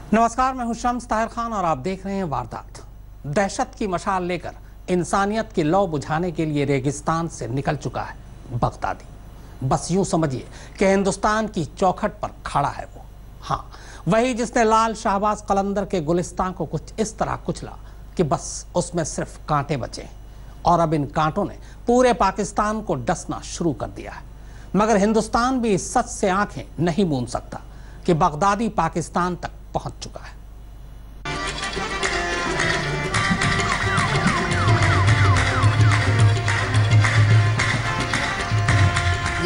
नमस्कार, मैं हूं शम्स ताहिर खान और आप देख रहे हैं वारदात। दहशत की मशाल लेकर इंसानियत की लौ बुझाने के लिए रेगिस्तान से निकल चुका है बगदादी। बस यूं समझिए कि हिंदुस्तान की चौखट पर खड़ा है वो। हाँ, वही जिसने लाल शाहबाज कलंदर के गुलिस्तान को कुछ इस तरह कुचला कि बस उसमें सिर्फ कांटे बचे और अब इन कांटों ने पूरे पाकिस्तान को डसना शुरू कर दिया है। मगर हिंदुस्तान भी इस सच से आंखें नहीं मूंद सकता कि बगदादी पाकिस्तान तक पहुंच चुका है।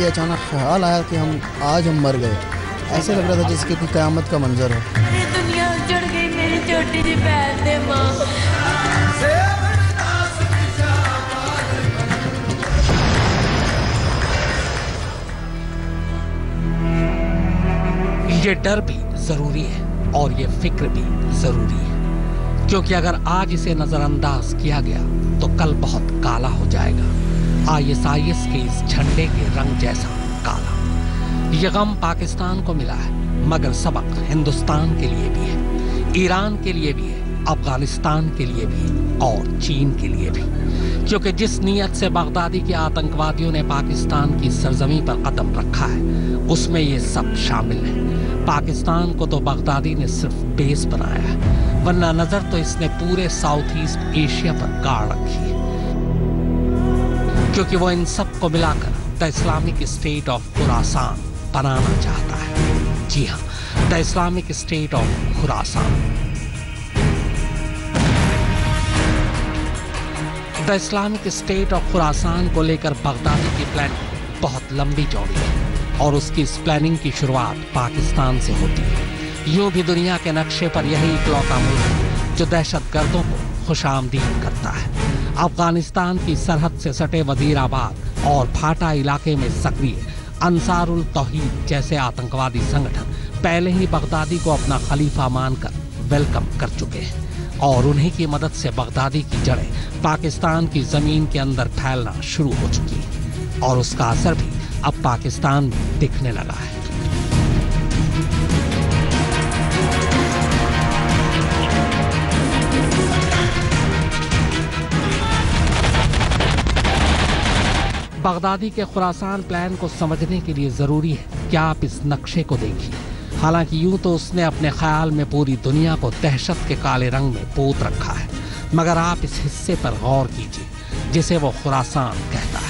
ये अचानक ख्याल आया कि हम मर गए। ऐसे लग रहा था जैसे कि क़यामत का मंजर हो। मेरी दुनिया उजड़ गई, मेरी छोटी सी बहन ने माँ। ये डर भी जरूरी है और ये फिक्र भी जरूरी है, क्योंकि अगर आज इसे नजरअंदाज किया गया तो कल बहुत काला हो जाएगा। ISIS के इस झंडे के रंग जैसा काला। ये गम पाकिस्तान को मिला है, मगर सबक हिंदुस्तान के लिए भी है, ईरान के लिए भी है, अफगानिस्तान के लिए भी है और चीन के लिए भी। क्योंकि जिस नीयत से बगदादी के आतंकवादियों ने पाकिस्तान की सरजमी पर कदम रखा है, उसमें ये सब शामिल है। पाकिस्तान को तो बगदादी ने सिर्फ बेस बनाया है, वरना नजर तो इसने पूरे साउथ ईस्ट एशिया पर गाड़ रखी है। क्योंकि वो इन सब को मिलाकर the Islamic State of Khorasan बनाना चाहता है। जी हाँ, the Islamic State of Khorasan. The Islamic State of Khorasan को लेकर बगदादी की प्लानिंग बहुत लंबी चौड़ी है और उसकी इस प्लानिंग की शुरुआत पाकिस्तान से होती है। यूं भी दुनिया के नक्शे पर यही इकलौता मुल्क है जो दहशतगर्दों को खुशामदीद करता है। अफगानिस्तान की सरहद से सटे वजीराबाद और फाटा इलाके में सक्रिय अंसारुल तौहीद जैसे आतंकवादी संगठन पहले ही बगदादी को अपना खलीफा मानकर वेलकम कर चुके हैं और उन्हीं की मदद से बगदादी की जड़ें पाकिस्तान की जमीन के अंदर फैलना शुरू हो चुकी है और उसका असर भी अब पाकिस्तान में दिखने लगा है। बगदादी के खुरासान प्लान को समझने के लिए जरूरी है कि आप इस नक्शे को देखिए। हालांकि यूं तो उसने अपने ख्याल में पूरी दुनिया को दहशत के काले रंग में पोत रखा है, मगर आप इस हिस्से पर गौर कीजिए जिसे वो खुरासान कहता है।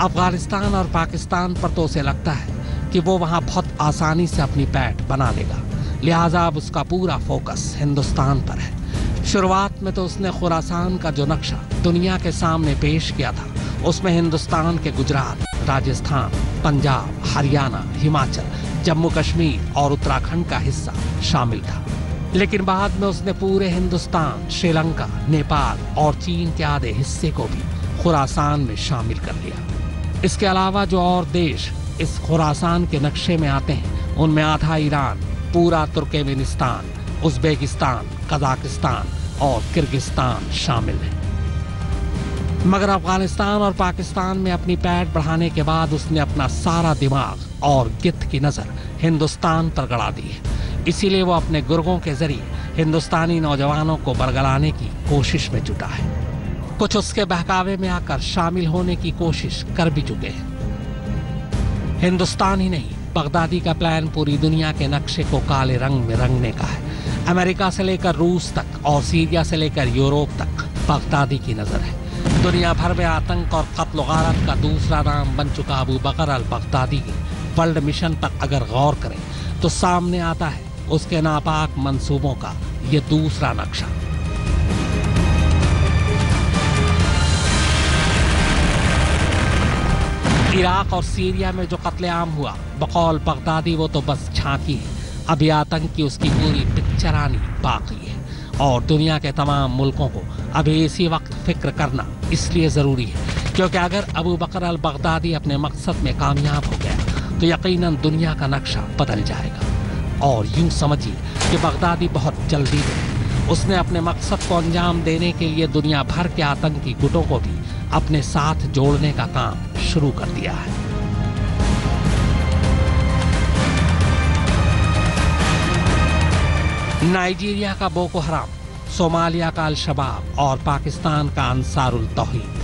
अफगानिस्तान और पाकिस्तान पर तो उसे लगता है कि वो वहां बहुत आसानी से अपनी पैठ बना लेगा, लिहाजा अब उसका पूरा फोकस हिंदुस्तान पर है। शुरुआत में तो उसने खुरासान का जो नक्शा दुनिया के सामने पेश किया था, उसमें हिंदुस्तान के गुजरात, राजस्थान, पंजाब, हरियाणा, हिमाचल, जम्मू कश्मीर और उत्तराखंड का हिस्सा शामिल था। लेकिन बाद में उसने पूरे हिंदुस्तान, श्रीलंका, नेपाल और चीन के आधे हिस्से को भी खुरासान में शामिल कर लिया। इसके अलावा जो और देश इस खुरासान के नक्शे में आते हैं, उनमें आधा ईरान, पूरा तुर्कमेनिस्तान, उज़्बेकिस्तान, कजाकिस्तान और किर्गिस्तान शामिल है। मगर अफगानिस्तान और पाकिस्तान में अपनी पैठ बढ़ाने के बाद उसने अपना सारा दिमाग और गिद्ध की नजर हिंदुस्तान पर गड़ा दी है। इसीलिए वो अपने गुर्गों के जरिए हिंदुस्तानी नौजवानों को बरगलाने की कोशिश में जुटा है। कुछ उसके बहकावे में आकर शामिल होने की कोशिश कर भी चुके हैं। हिंदुस्तान ही नहीं, बगदादी का प्लान पूरी दुनिया के नक्शे को काले रंग में रंगने का है। अमेरिका से लेकर रूस तक और सीरिया से लेकर यूरोप तक बगदादी की नजर है। दुनिया भर में आतंक और कत्ल गारत का दूसरा नाम बन चुका अबू बकर अल बगदादी के वर्ल्ड मिशन पर अगर गौर करें तो सामने आता है उसके नापाक मंसूबों का ये दूसरा नक्शा। इराक और सीरिया में जो कत्लेआम हुआ, बकौल बगदादी वो तो बस झांकी है। अभी आतंक की उसकी पूरी पिक्चर आनी बाकी है और दुनिया के तमाम मुल्कों को अभी इसी वक्त फिक्र करना इसलिए ज़रूरी है क्योंकि अगर अबू बकर अल बगदादी अपने मकसद में कामयाब हो गया तो यकीनन दुनिया का नक्शा बदल जाएगा। और यूं समझिए कि बगदादी बहुत जल्दी में उसने अपने मकसद को अंजाम देने के लिए दुनिया भर के आतंकी गुटों को भी अपने साथ जोड़ने का काम शुरू कर दिया है। नाइजीरिया का बोको हराम, सोमालिया का अल शबाब और पाकिस्तान का अंसारुल तौहीद।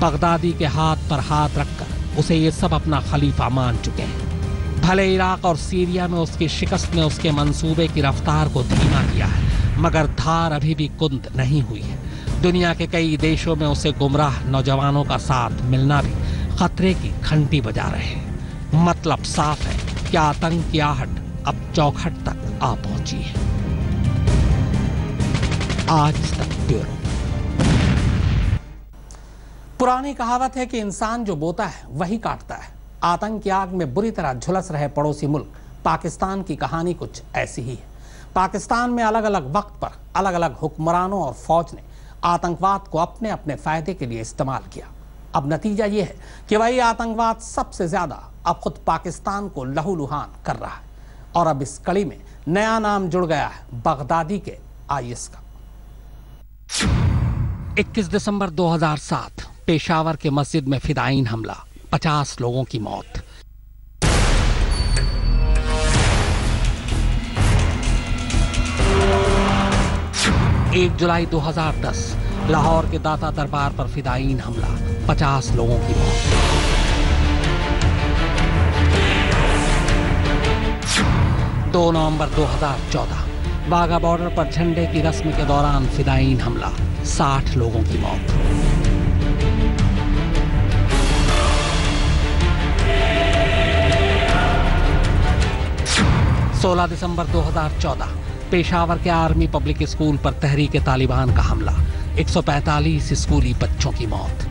बगदादी के हाथ पर हाथ रखकर उसे ये सब अपना खलीफा मान चुके हैं। भले इराक और सीरिया में उसकी शिकस्त ने उसके मंसूबे की रफ्तार को धीमा किया है, मगर धार अभी भी कुंद नहीं हुई है। दुनिया के कई देशों में उसे गुमराह नौजवानों का साथ मिलना भी खतरे की घंटी बजा रहे हैं। मतलब साफ है कि आतंक की आहट अब चौखट तक आ पहुंची है। आज तक ब्यूरो। पुरानी कहावत है कि इंसान जो बोता है वही काटता है। आतंक की आग में बुरी तरह झुलस रहे पड़ोसी मुल्क पाकिस्तान की कहानी कुछ ऐसी ही है। पाकिस्तान में अलग अलग वक्त पर अलग अलग हुक्मरानों और फौज ने आतंकवाद को अपने अपने फायदे के लिए इस्तेमाल किया। अब नतीजा यह है कि वही आतंकवाद सबसे ज्यादा अब खुद पाकिस्तान को लहूलुहान कर रहा है। और अब इस कड़ी में नया नाम जुड़ गया है बगदादी के आईएस का। 21 दिसंबर 2007 पेशावर के मस्जिद में फिदायीन हमला, 50 लोगों की मौत। एक जुलाई 2010 लाहौर के दाता दरबार पर फिदायीन हमला, 50 लोगों की मौत। 2 नवंबर 2014 वाघा बॉर्डर पर झंडे की रस्म के दौरान फिदायीन हमला, 60 लोगों की मौत। 16 दिसंबर 2014 पेशावर के आर्मी पब्लिक स्कूल पर तहरीक तालिबान का हमला, 145 स्कूली बच्चों की मौत।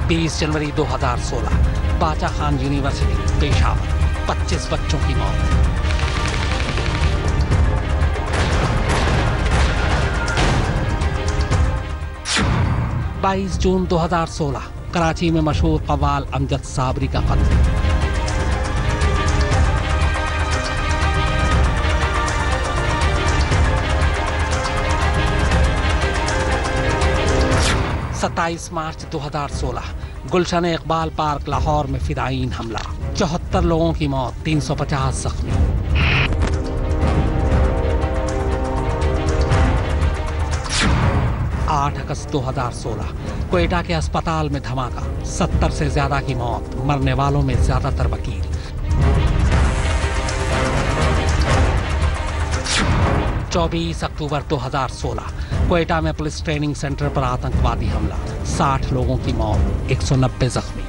20 जनवरी 2016 बाचा खान यूनिवर्सिटी पेशावर, 25 बच्चों की मौत। 22 जून 2016 कराची में मशहूर कव्वाल अमजद साबरी का कत्ल। 27 मार्च 2016 गुलशन इकबाल पार्क लाहौर में फिदायीन हमला, 74 लोगों की मौत, 350 जख्मी। 8 अगस्त 2016 क्वेटा के अस्पताल में धमाका, 70 से ज्यादा की मौत, मरने वालों में ज्यादातर वकील। 24 अक्टूबर 2016 क्वेटा में पुलिस ट्रेनिंग सेंटर पर आतंकवादी हमला, 60 लोगों की मौत, 190 जख्मी।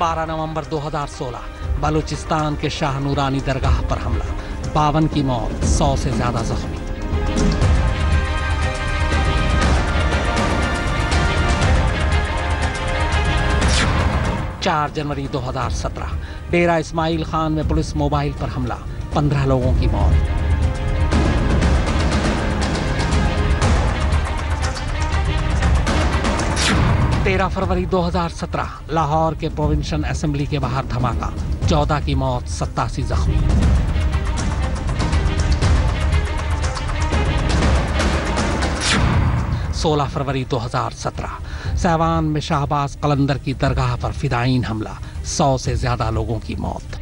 12 नवंबर 2016 बलूचिस्तान के शाह नूरानी दरगाह पर हमला, 52 की मौत, 100 से ज्यादा जख्मी। 4 जनवरी 2017 डेरा इस्माइल खान में पुलिस मोबाइल पर हमला, 15 लोगों की मौत। 13 फरवरी 2017 लाहौर के प्रोविंशियल असेंबली के बाहर धमाका, 14 की मौत, 87 जख्मी। 16 फरवरी 2017 सैवान में शाहबाज कलंदर की दरगाह पर फिदायीन हमला, 100 से ज्यादा लोगों की मौत।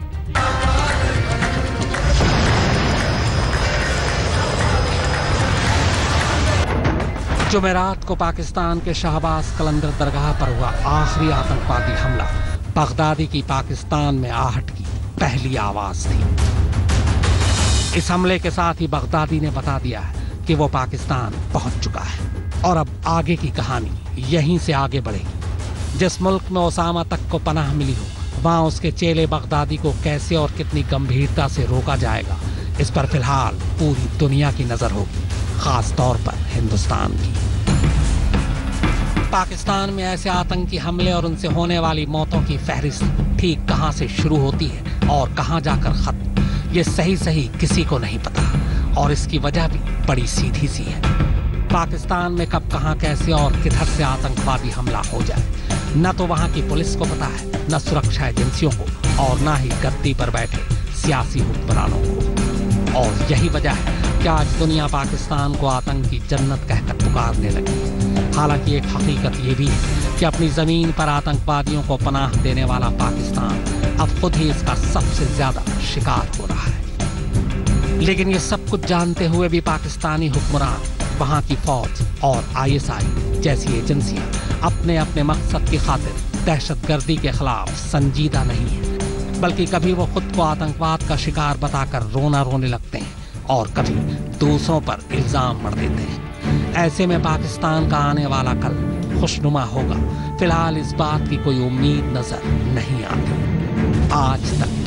जुमेरात को पाकिस्तान के शाहबाज कलंदर दरगाह पर हुआ आखिरी आतंकवादी हमला बगदादी की पाकिस्तान में आहट की पहली आवाज थी। इस हमले के साथ ही बगदादी ने बता दिया है कि वो पाकिस्तान पहुंच चुका है और अब आगे की कहानी यहीं से आगे बढ़ेगी। जिस मुल्क में ओसामा तक को पनाह मिली हो, वहां उसके चेले बगदादी को कैसे और कितनी गंभीरता से रोका जाएगा, इस पर फिलहाल पूरी दुनिया की नजर होगी, खास तौर पर हिंदुस्तान की। पाकिस्तान में ऐसे आतंकी हमले और उनसे होने वाली मौतों की फहरिस्त ठीक कहां से शुरू होती है और कहां जाकर खत्म, ये सही किसी को नहीं पता। और इसकी वजह भी बड़ी सीधी सी है। पाकिस्तान में कब कहां कैसे और किधर से आतंकवादी हमला हो जाए, न तो वहां की पुलिस को पता है, न सुरक्षा एजेंसियों को, और न ही गद्दी पर बैठे सियासी हुक्मरानों को। और यही वजह है कि आज दुनिया पाकिस्तान को आतंकी जन्नत कहकर पुकारने लगी। हालांकि एक हकीकत ये भी है कि अपनी जमीन पर आतंकवादियों को पनाह देने वाला पाकिस्तान अब खुद ही इसका सबसे ज्यादा शिकार हो रहा है। लेकिन ये सब कुछ जानते हुए भी पाकिस्तानी हुक्मरान, वहां की फौज और ISI जैसी एजेंसियां अपने अपने मकसद की खातिर दहशतगर्दी के खिलाफ संजीदा नहीं है, बल्कि कभी वो खुद को आतंकवाद का शिकार बताकर रोने लगते हैं और कभी दूसरों पर इल्जाम मढ़ देते हैं। ऐसे में पाकिस्तान का आने वाला कल खुशनुमा होगा, फिलहाल इस बात की कोई उम्मीद नजर नहीं आती। आज तक